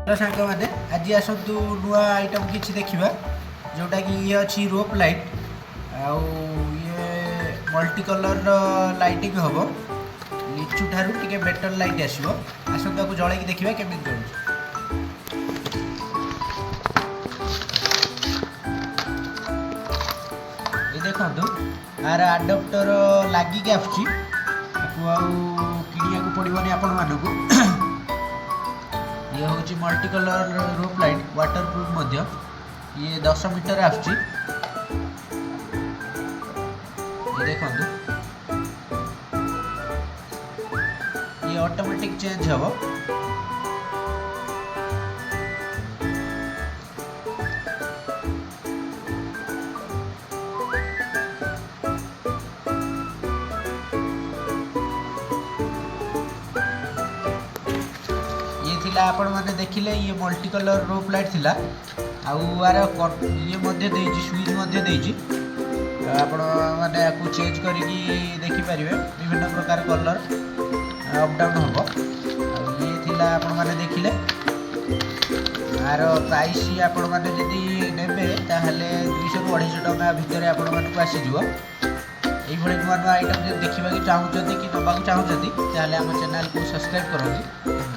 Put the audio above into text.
तो सांग मैंने आज आसतु नुआ आइटम किसी देखा जोटा कि ये अच्छी रोप लाइट आउ ये मल्टी कलर लाइटिंग हम लिचु ठारू टे बेटर लाइट आसो आसतु आपको जल देखा केमी जलूँ। ये देखो यार आडप्टर लगिक आसुची किणिया पड़ोनी आपण मानक ये हूँ मल्टी कलर रोप लाइट वाटर प्रूफ ये 10 मीटर आसुची। ये देखो ये ऑटोमेटिक चेंज हम आपण मैंने देखिले ये मल्टी कलर रोप लाइट थिला आउ यार ये स्विच आपण मैंने आपको चेंज करके देखिपारे विभिन्न प्रकार कलर अप डाउन हम ये थिला आपण मैंने देखिले यार प्राइस आपण मैंने जदि नेबे ताहले 200 ରୁ 250 टका भितर आपण मानक आसीजिवो। नुआ नुआ आइटम देखा कि चाहूँ कि नवाक चाहूँ ताहले आम चैनल को सब्सक्राइब करंడి।